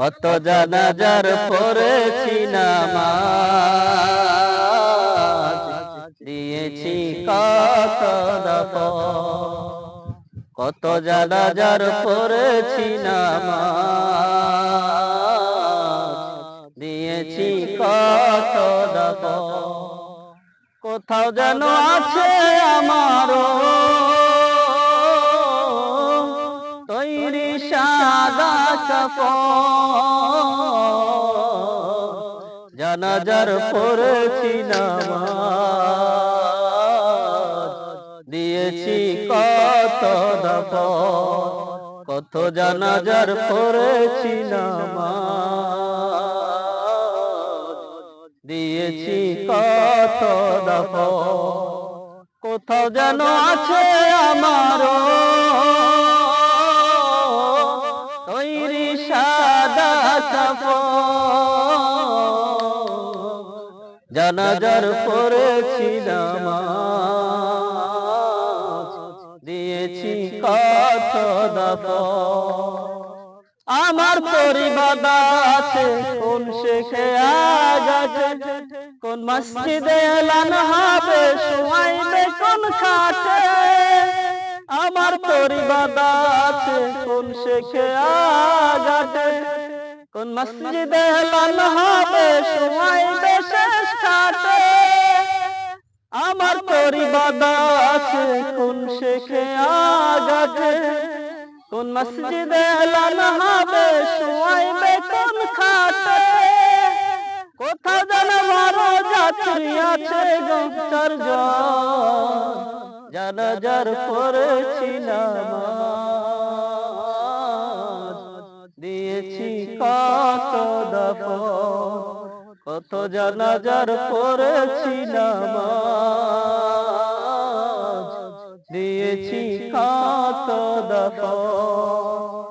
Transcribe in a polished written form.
কত জানাজার পড়েছি নামাজ, দিয়েছি কত দাফন। কত জানাজার পড়েছি নামাজ, দিয়েছি কত দাফন। কোথাও যেন আছে আমারও তৈরি সাদা কাফন, জানাজার পড়েছি নামাজ, দিয়েছি কত দাফন। কত জানাজার পড়েছি নামাজ, দিয়েছি কত দাফন। কোথাও যেন আছে আমারও তৈরি সাদা কাফন, জানাজার পড়েছি নামাজ, দিয়েছি কত দাফন। আমার পরিবার আছে কোন শেখে আগাছে, কোন মসজিদে এলান হবে শোয়াইবে কোন খাটে। আমার পরিবার আছে কোন শেখে আগাছে, কোন মসজিদে এলান হবে শোয়াইবে শেষ খাটে। আমার পরিবার আছে কোন শেখে আগাছে, কোন মসজিদে এলান হবে শোয়াইবে কোন খাটে। কোথাও যেন মারো যাত্রী আছে গঙ্গার জল, জানাজার পড়েছি নামাজ, দিয়েছি কত দাফন। কত জানাজার পড়েছি নামাজ, দিয়েছি কত দাফন।